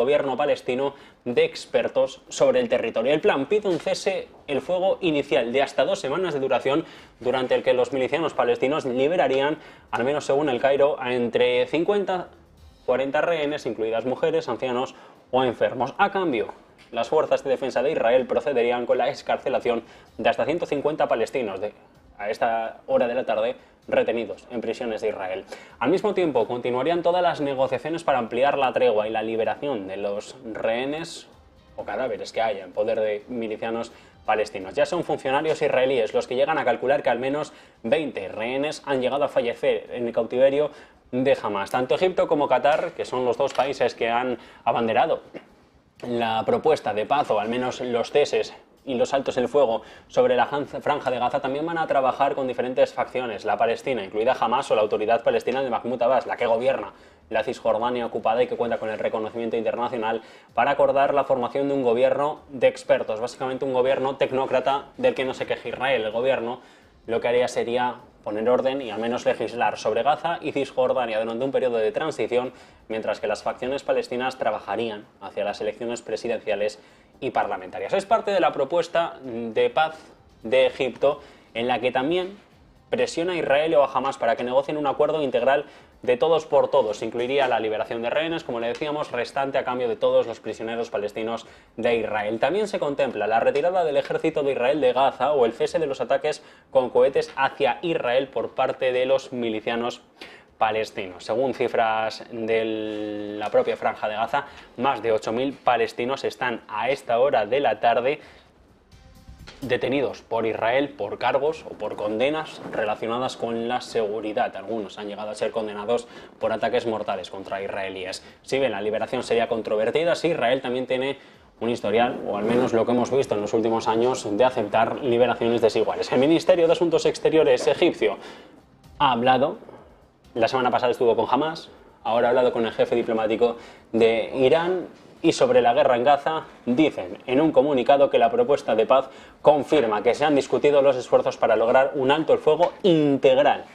gobierno palestino de expertos sobre el territorio. El plan pide un cese el fuego inicial de hasta 2 semanas de duración, durante el que los milicianos palestinos liberarían, al menos según el Cairo, a entre 50 y 40 rehenes, incluidas mujeres, ancianos o enfermos. A cambio, las fuerzas de defensa de Israel procederían con la excarcelación de hasta 150 palestinos a esta hora de la tarde, retenidos en prisiones de Israel. Al mismo tiempo, continuarían todas las negociaciones para ampliar la tregua y la liberación de los rehenes o cadáveres que haya en poder de milicianos palestinos. Ya son funcionarios israelíes los que llegan a calcular que al menos 20 rehenes han llegado a fallecer en el cautiverio de Hamas. Tanto Egipto como Qatar, que son los dos países que han abanderado la propuesta de paz, o al menos los ceses y los altos el fuego sobre la franja de Gaza, también van a trabajar con diferentes facciones, la palestina, incluida Hamas, o la Autoridad Palestina de Mahmoud Abbas, la que gobierna la Cisjordania ocupada y que cuenta con el reconocimiento internacional, para acordar la formación de un gobierno de expertos, básicamente un gobierno tecnócrata del que no se queje Israel. El gobierno lo que haría sería poner orden y al menos legislar sobre Gaza y Cisjordania durante un periodo de transición, mientras que las facciones palestinas trabajarían hacia las elecciones presidenciales y parlamentarias. Es parte de la propuesta de paz de Egipto, en la que también presiona a Israel o a Hamas para que negocien un acuerdo integral de todos por todos. Incluiría la liberación de rehenes, como le decíamos, restante a cambio de todos los prisioneros palestinos de Israel. También se contempla la retirada del ejército de Israel de Gaza o el cese de los ataques con cohetes hacia Israel por parte de los milicianos palestinos. Según cifras de la propia franja de Gaza, más de 8.000 palestinos están a esta hora de la tarde detenidos por Israel por cargos o por condenas relacionadas con la seguridad. Algunos han llegado a ser condenados por ataques mortales contra israelíes. Si bien la liberación sería controvertida, sí, Israel también tiene un historial, o al menos lo que hemos visto en los últimos años, de aceptar liberaciones desiguales. El Ministerio de Asuntos Exteriores egipcio ha hablado, la semana pasada estuvo con Hamas, ahora ha hablado con el jefe diplomático de Irán, y sobre la guerra en Gaza dicen en un comunicado que la propuesta de paz confirma que se han discutido los esfuerzos para lograr un alto el fuego integral.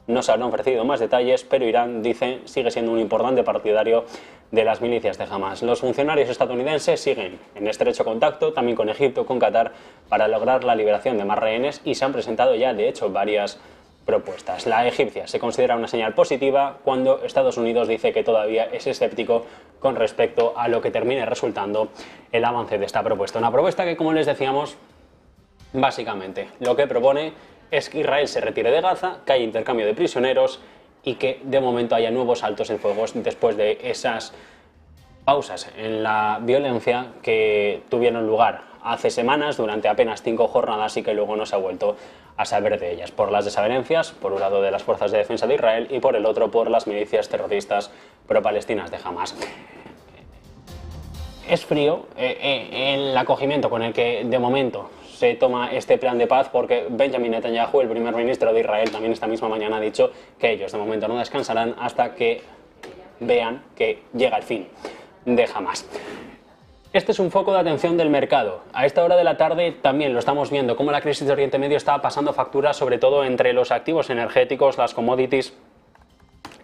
No se han ofrecido más detalles, pero Irán, dice, sigue siendo un importante partidario de las milicias de Hamas. Los funcionarios estadounidenses siguen en estrecho contacto también con Egipto, con Qatar, para lograr la liberación de más rehenes, y se han presentado ya, de hecho, varias propuestas. La egipcia se considera una señal positiva cuando Estados Unidos dice que todavía es escéptico con respecto a lo que termine resultando el avance de esta propuesta. Una propuesta que, como les decíamos, básicamente lo que propone es que Israel se retire de Gaza, que haya intercambio de prisioneros y que de momento haya nuevos altos el fuego después de esas pausas en la violencia que tuvieron lugar hace semanas durante apenas 5 jornadas y que luego no se ha vuelto a saber de ellas, por las desavenencias, por un lado de las fuerzas de defensa de Israel y por el otro por las milicias terroristas pro-palestinas de Hamas. Es frío el acogimiento con el que de momento se toma este plan de paz, porque Benjamin Netanyahu, el primer ministro de Israel, también esta misma mañana ha dicho que ellos de momento no descansarán hasta que vean que llega el fin de Hamas. Este es un foco de atención del mercado. A esta hora de la tarde también lo estamos viendo, cómo la crisis de Oriente Medio está pasando factura, sobre todo entre los activos energéticos, las commodities.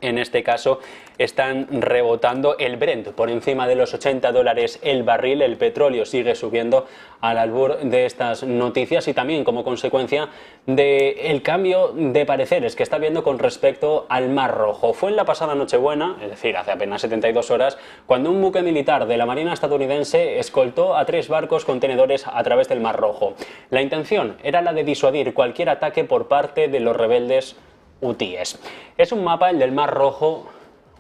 En este caso están rebotando. El Brent por encima de los $80 el barril. El petróleo sigue subiendo al albur de estas noticias y también como consecuencia del cambio de pareceres que está habiendo con respecto al Mar Rojo. Fue en la pasada Nochebuena, es decir, hace apenas 72 horas, cuando un buque militar de la Marina estadounidense escoltó a 3 barcos contenedores a través del Mar Rojo. La intención era la de disuadir cualquier ataque por parte de los rebeldes hutíes. Es un mapa, el del Mar Rojo,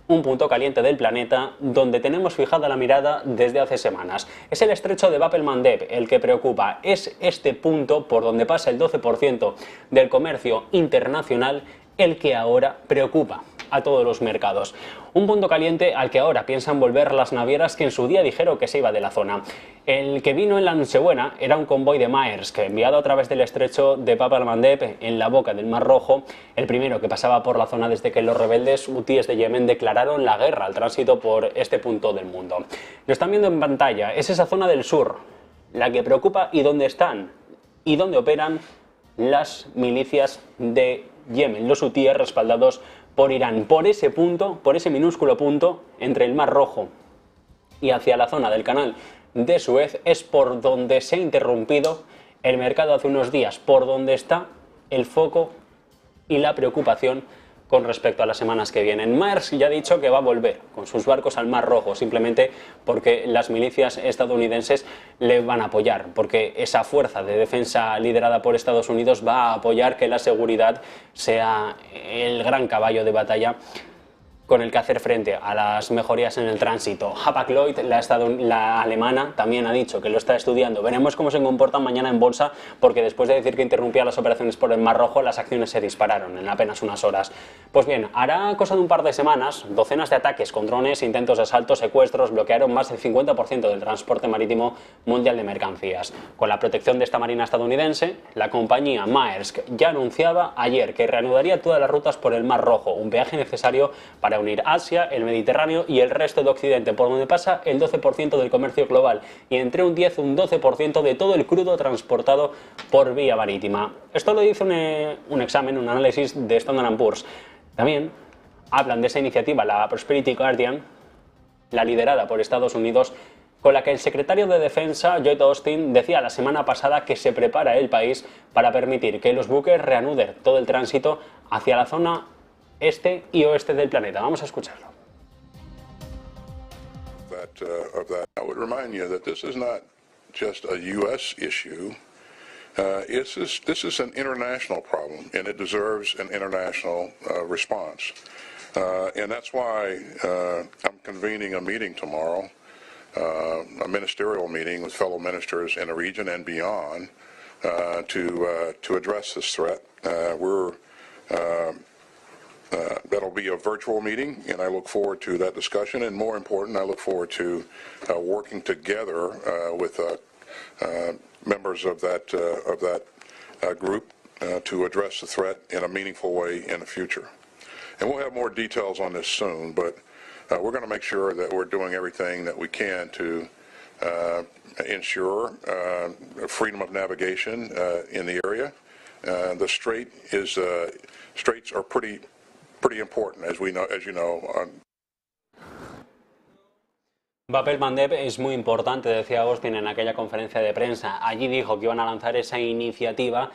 un punto caliente del planeta donde tenemos fijada la mirada desde hace semanas. Es el estrecho de Bab el-Mandeb el que preocupa. Es este punto por donde pasa el 12% del comercio internacional el que ahora preocupa a todos los mercados. Un punto caliente al que ahora piensan volver las navieras que en su día dijeron que se iba de la zona. El que vino en la Nochebuena era un convoy de Maersk enviado a través del estrecho de Bab el-Mandeb en la boca del Mar Rojo, el primero que pasaba por la zona desde que los rebeldes hutíes de Yemen declararon la guerra al tránsito por este punto del mundo. Lo están viendo en pantalla, es esa zona del sur la que preocupa y donde están y donde operan las milicias de Yemen, los hutíes respaldados por Irán. Por ese punto, por ese minúsculo punto entre el Mar Rojo y hacia la zona del canal de Suez es por donde se ha interrumpido el mercado hace unos días, por donde está el foco y la preocupación con respecto a las semanas que vienen. Maersk ya ha dicho que va a volver con sus barcos al Mar Rojo, simplemente porque las milicias estadounidenses le van a apoyar, porque esa fuerza de defensa liderada por Estados Unidos va a apoyar que la seguridad sea el gran caballo de batalla con el que hacer frente a las mejorías en el tránsito. Hapag-Lloyd, la alemana, también ha dicho que lo está estudiando. Veremos cómo se comportan mañana en bolsa, porque después de decir que interrumpía las operaciones por el Mar Rojo, las acciones se dispararon en apenas unas horas. Pues bien, hará cosa de un par de semanas, docenas de ataques con drones, intentos de asalto, secuestros, bloquearon más del 50% del transporte marítimo mundial de mercancías. Con la protección de esta marina estadounidense, la compañía Maersk ya anunciaba ayer que reanudaría todas las rutas por el Mar Rojo, un peaje necesario para unir Asia, el Mediterráneo y el resto de Occidente, por donde pasa el 12% del comercio global y entre un 10 y un 12% de todo el crudo transportado por vía marítima. Esto lo dice un examen, un análisis de Standard & Poor's. También hablan de esa iniciativa, la Prosperity Guardian, la liderada por Estados Unidos, con la que el secretario de Defensa, Lloyd Austin, decía la semana pasada que se prepara el país para permitir que los buques reanuden todo el tránsito hacia la zona este y oeste del planeta. Vamos a escucharlo. I would remind you that this is not just a U.S. issue. This is an international problem, and it deserves an international response. And that's why I'm convening a meeting tomorrow, a ministerial meeting with fellow ministers in the region and beyond, to address this threat. That'll be a virtual meeting, and I look forward to that discussion. And more important, I look forward to working together with members of that group to address the threat in a meaningful way in the future. And we'll have more details on this soon, but we're going to make sure that we're doing everything that we can to ensure freedom of navigation in the area. The straits are pretty important, as you know. Bab el-Mandeb es muy importante, decía Austin en aquella conferencia de prensa. Allí dijo que iban a lanzar esa iniciativa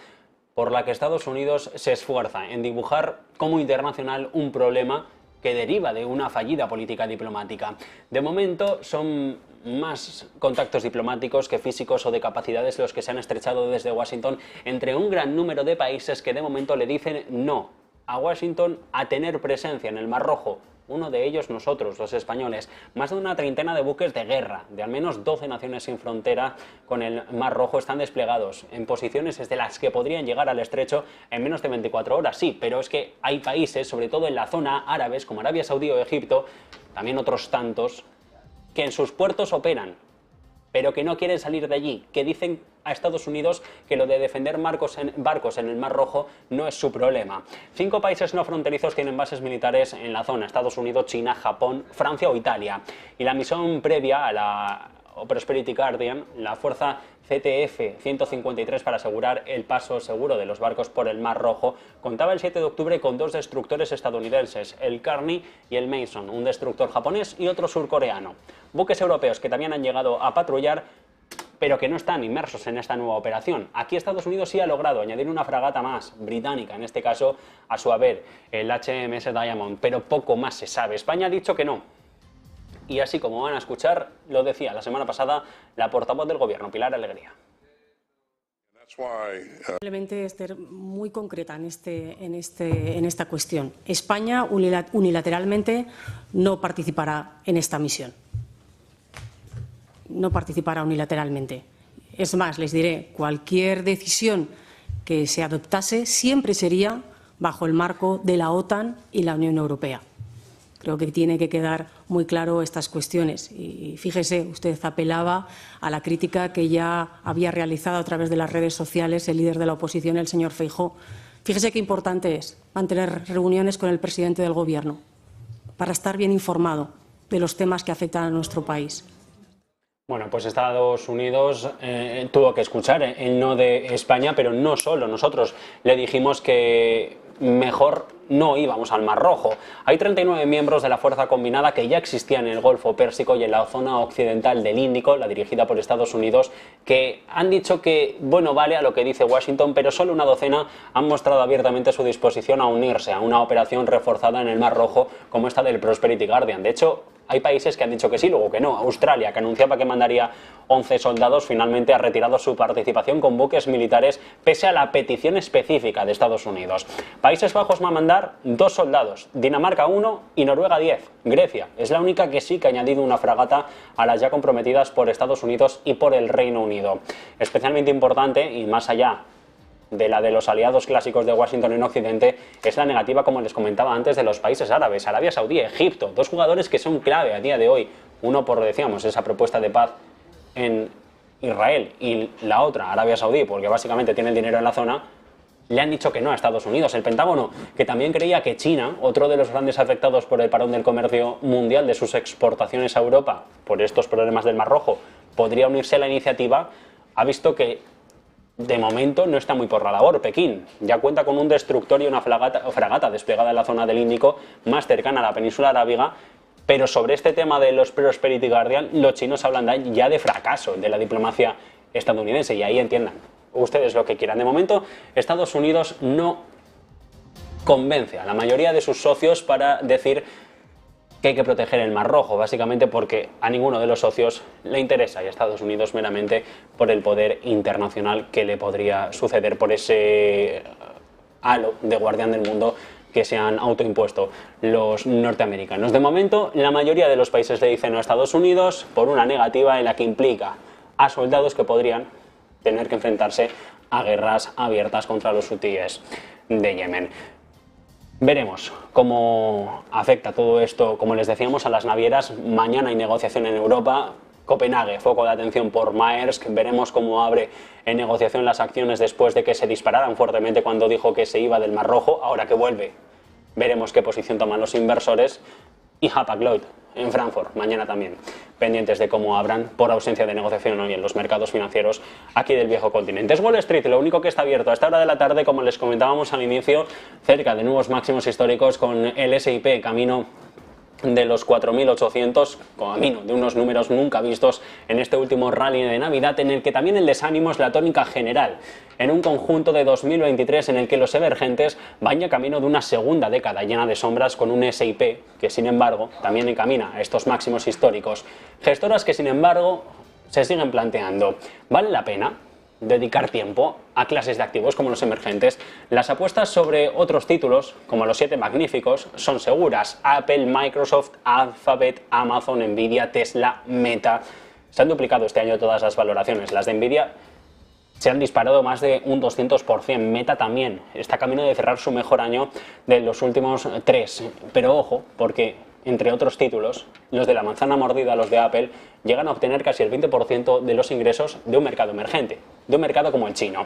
por la que Estados Unidos se esfuerza en dibujar como internacional un problema que deriva de una fallida política diplomática. De momento son más contactos diplomáticos que físicos o de capacidades los que se han estrechado desde Washington entre un gran número de países que de momento le dicen no a Washington a tener presencia en el Mar Rojo. Uno de ellos nosotros, los españoles. Más de una treintena de buques de guerra, de al menos 12 naciones sin frontera con el Mar Rojo, están desplegados en posiciones desde las que podrían llegar al estrecho en menos de 24 horas. Sí, pero es que hay países, sobre todo en la zona árabes, como Arabia Saudí o Egipto, también otros tantos, que en sus puertos operan, pero que no quieren salir de allí, que dicen a Estados Unidos que lo de defender barcos en el Mar Rojo no es su problema. 5 países no fronterizos tienen bases militares en la zona: Estados Unidos, China, Japón, Francia o Italia. Y la misión previa a la Prosperity Guardian, la fuerza CTF-153 para asegurar el paso seguro de los barcos por el Mar Rojo, contaba el 7 de octubre con 2 destructores estadounidenses, el Carney y el Mason, un destructor japonés y otro surcoreano. Buques europeos que también han llegado a patrullar, pero que no están inmersos en esta nueva operación. Aquí Estados Unidos sí ha logrado añadir una fragata más, británica en este caso, a su haber, el HMS Diamond, pero poco más se sabe. España ha dicho que no. Y así como van a escuchar, lo decía la semana pasada la portavoz del Gobierno, Pilar Alegría. Simplemente ser muy concreta en esta cuestión. España unilateralmente no participará en esta misión. No participará unilateralmente. Es más, les diré, cualquier decisión que se adoptase siempre sería bajo el marco de la OTAN y la Unión Europea. Creo que tiene que quedar muy claro estas cuestiones. Y fíjese, usted apelaba a la crítica que ya había realizado a través de las redes sociales el líder de la oposición, el señor Feijóo. Fíjese qué importante es mantener reuniones con el presidente del Gobierno para estar bien informado de los temas que afectan a nuestro país. Bueno, pues Estados Unidos tuvo que escuchar el no de España, pero no solo. Nosotros le dijimos que mejor no íbamos al Mar Rojo. Hay 39 miembros de la fuerza combinada que ya existían en el Golfo Pérsico y en la zona occidental del Índico, la dirigida por Estados Unidos, que han dicho que, bueno, vale a lo que dice Washington, pero solo una docena han mostrado abiertamente su disposición a unirse a una operación reforzada en el Mar Rojo como esta del Prosperity Guardian. De hecho, hay países que han dicho que sí, luego que no. Australia, que anunciaba que mandaría 11 soldados, finalmente ha retirado su participación con buques militares pese a la petición específica de Estados Unidos. Países Bajos va a mandar 2 soldados, Dinamarca 1 y Noruega 10. Grecia es la única que sí que ha añadido una fragata a las ya comprometidas por Estados Unidos y por el Reino Unido. Especialmente importante, y más allá de la de los aliados clásicos de Washington en Occidente, es la negativa, como les comentaba antes, de los países árabes, Arabia Saudí, Egipto, 2 jugadores que son clave a día de hoy. Uno por, decíamos, esa propuesta de paz en Israel, y la otra, Arabia Saudí, porque básicamente tiene el dinero en la zona, le han dicho que no a Estados Unidos. El Pentágono, que también creía que China, otro de los grandes afectados por el parón del comercio mundial de sus exportaciones a Europa por estos problemas del Mar Rojo, podría unirse a la iniciativa, ha visto que de momento no está muy por la labor. Pekín ya cuenta con un destructor y una fragata desplegada en la zona del Índico más cercana a la península arábiga, pero sobre este tema de los Prosperity Guardian, los chinos hablan ya de fracaso de la diplomacia estadounidense, y ahí entiendan ustedes lo que quieran. De momento, Estados Unidos no convence a la mayoría de sus socios para decir que hay que proteger el Mar Rojo, básicamente porque a ninguno de los socios le interesa, y a Estados Unidos meramente por el poder internacional que le podría suceder por ese halo de guardián del mundo que se han autoimpuesto los norteamericanos. De momento, la mayoría de los países le dicen no a Estados Unidos por una negativa en la que implica a soldados que podrían tener que enfrentarse a guerras abiertas contra los hutíes de Yemen. Veremos cómo afecta todo esto, como les decíamos, a las navieras. Mañana hay negociación en Europa. Copenhague, foco de atención por Maersk. Veremos cómo abre en negociación las acciones después de que se dispararan fuertemente cuando dijo que se iba del Mar Rojo. Ahora que vuelve, veremos qué posición toman los inversores. Y Hapag-Lloyd en Frankfurt, mañana también, pendientes de cómo abran por ausencia de negociación hoy en los mercados financieros aquí del viejo continente. Es Wall Street, lo único que está abierto a esta hora de la tarde, como les comentábamos al inicio, cerca de nuevos máximos históricos, con el S&P camino de los 4.800, camino de unos números nunca vistos en este último rally de Navidad, en el que también el desánimo es la tónica general, en un conjunto de 2023 en el que los emergentes van ya camino de una segunda década llena de sombras, con un S&P que, sin embargo, también encamina a estos máximos históricos. Gestoras que, sin embargo, se siguen planteando, ¿vale la pena dedicar tiempo a clases de activos como los emergentes? Las apuestas sobre otros títulos, como los 7 magníficos, son seguras. Apple, Microsoft, Alphabet, Amazon, Nvidia, Tesla, Meta. Se han duplicado este año todas las valoraciones. Las de Nvidia se han disparado más de un 200%. Meta también está camino de cerrar su mejor año de los últimos 3. Pero ojo, porque entre otros títulos, los de la manzana mordida, los de Apple, llegan a obtener casi el 20% de los ingresos de un mercado emergente, de un mercado como el chino.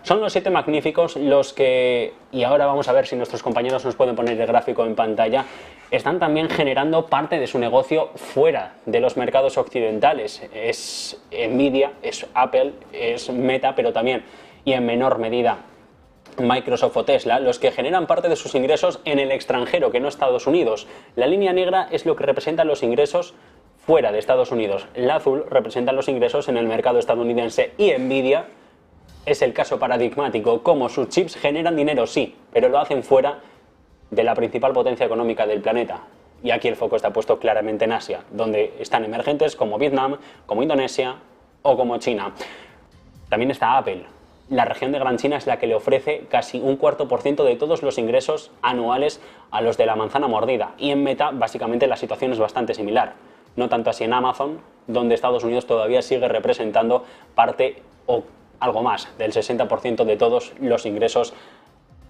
Son los 7 magníficos los que, y ahora vamos a ver si nuestros compañeros nos pueden poner el gráfico en pantalla, están también generando parte de su negocio fuera de los mercados occidentales. Es Nvidia, es Apple, es Meta, pero también, y en menor medida, Microsoft o Tesla, los que generan parte de sus ingresos en el extranjero, que no Estados Unidos. La línea negra es lo que representa los ingresos fuera de Estados Unidos. La azul representa los ingresos en el mercado estadounidense, y Nvidia es el caso paradigmático. Como sus chips generan dinero, sí, pero lo hacen fuera de la principal potencia económica del planeta. Y aquí el foco está puesto claramente en Asia, donde están emergentes como Vietnam, como Indonesia o como China. También está Apple. La región de Gran China es la que le ofrece casi un 4% de todos los ingresos anuales a los de la manzana mordida. Y en Meta, básicamente, la situación es bastante similar. No tanto así en Amazon, donde Estados Unidos todavía sigue representando parte o algo más del 60% de todos los ingresos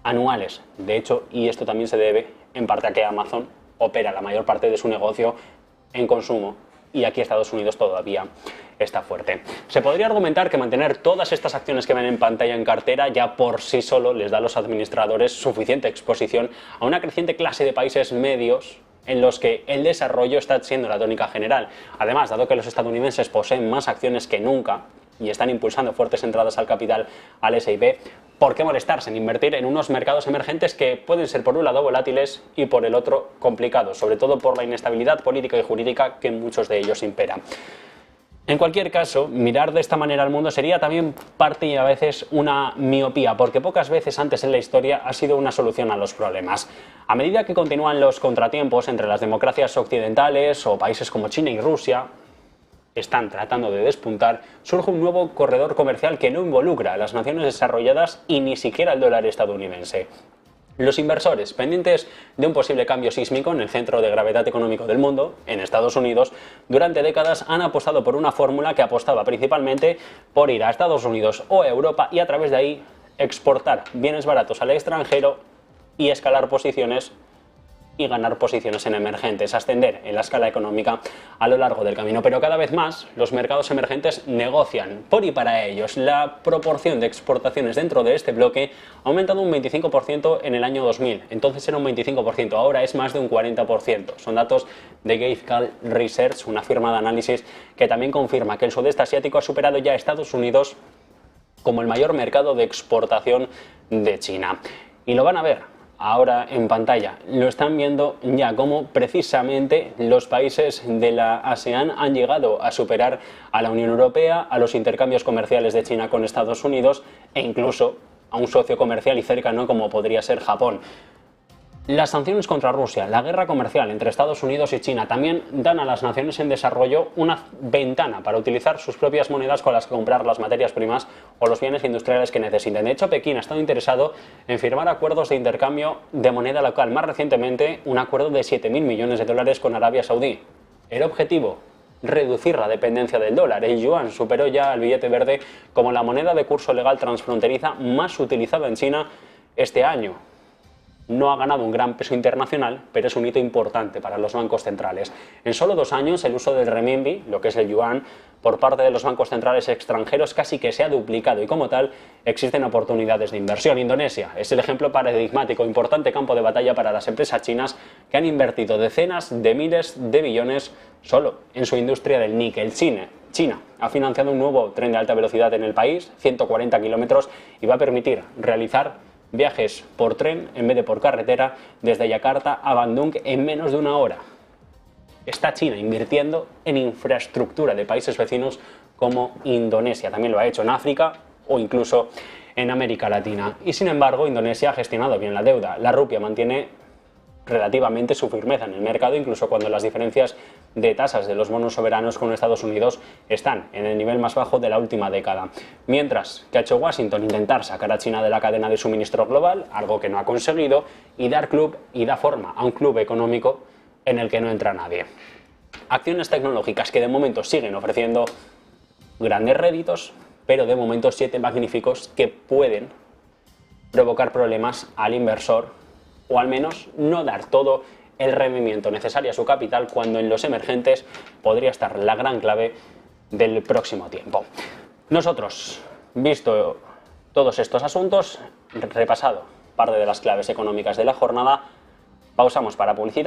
anuales. De hecho, y esto también se debe en parte a que Amazon opera la mayor parte de su negocio en consumo, y aquí Estados Unidos todavía está fuerte. Se podría argumentar que mantener todas estas acciones que ven en pantalla en cartera ya por sí solo les da a los administradores suficiente exposición a una creciente clase de países medios en los que el desarrollo está siendo la tónica general. Además, dado que los estadounidenses poseen más acciones que nunca y están impulsando fuertes entradas al capital al S&P, ¿por qué molestarse en invertir en unos mercados emergentes que pueden ser por un lado volátiles y por el otro complicados, sobre todo por la inestabilidad política y jurídica que en muchos de ellos impera? En cualquier caso, mirar de esta manera al mundo sería también parte y a veces una miopía, porque pocas veces antes en la historia ha sido una solución a los problemas. A medida que continúan los contratiempos entre las democracias occidentales o países como China y Rusia están tratando de despuntar, surge un nuevo corredor comercial que no involucra a las naciones desarrolladas y ni siquiera al dólar estadounidense. Los inversores, pendientes de un posible cambio sísmico en el centro de gravedad económico del mundo, en Estados Unidos, durante décadas han apostado por una fórmula que apostaba principalmente por ir a Estados Unidos o a Europa y a través de ahí exportar bienes baratos al extranjero y escalar posiciones y ganar posiciones en emergentes, ascender en la escala económica a lo largo del camino. Pero cada vez más los mercados emergentes negocian por y para ellos. La proporción de exportaciones dentro de este bloque ha aumentado un 25% en el año 2000. Entonces era un 25%, ahora es más de un 40%. Son datos de Gaithcal Research, una firma de análisis que también confirma que el sudeste asiático ha superado ya a Estados Unidos como el mayor mercado de exportación de China. Y lo van a ver ahora en pantalla, lo están viendo ya como precisamente los países de la ASEAN han llegado a superar a la Unión Europea, a los intercambios comerciales de China con Estados Unidos e incluso a un socio comercial y cercano como podría ser Japón. Las sanciones contra Rusia, la guerra comercial entre Estados Unidos y China también dan a las naciones en desarrollo una ventana para utilizar sus propias monedas con las que comprar las materias primas o los bienes industriales que necesiten. De hecho, Pekín ha estado interesado en firmar acuerdos de intercambio de moneda local. Más recientemente, un acuerdo de 7.000 millones de dólares con Arabia Saudí. El objetivo: reducir la dependencia del dólar. El yuan superó ya al billete verde como la moneda de curso legal transfronteriza más utilizada en China este año. No ha ganado un gran peso internacional, pero es un hito importante para los bancos centrales. En solo 2 años, el uso del renminbi, lo que es el yuan, por parte de los bancos centrales extranjeros casi que se ha duplicado y como tal existen oportunidades de inversión. Indonesia es el ejemplo paradigmático, importante campo de batalla para las empresas chinas que han invertido decenas de miles de billones solo en su industria del níquel. China ha financiado un nuevo tren de alta velocidad en el país, 140 kilómetros, y va a permitir realizar viajes por tren en vez de por carretera desde Yakarta a Bandung en menos de 1 hora. Está China invirtiendo en infraestructura de países vecinos como Indonesia. También lo ha hecho en África o incluso en América Latina. Y sin embargo, Indonesia ha gestionado bien la deuda. La rupia mantiene relativamente su firmeza en el mercado, incluso cuando las diferencias de tasas de los bonos soberanos con Estados Unidos están en el nivel más bajo de la última década. Mientras que ha hecho Washington intentar sacar a China de la cadena de suministro global, algo que no ha conseguido, y dar club y da forma a un club económico en el que no entra nadie. Acciones tecnológicas que de momento siguen ofreciendo grandes réditos, pero de momento 7 magníficos que pueden provocar problemas al inversor o al menos no dar todo el rendimiento necesario a su capital, cuando en los emergentes podría estar la gran clave del próximo tiempo. Nosotros, visto todos estos asuntos, repasado parte de las claves económicas de la jornada, pausamos para publicidad.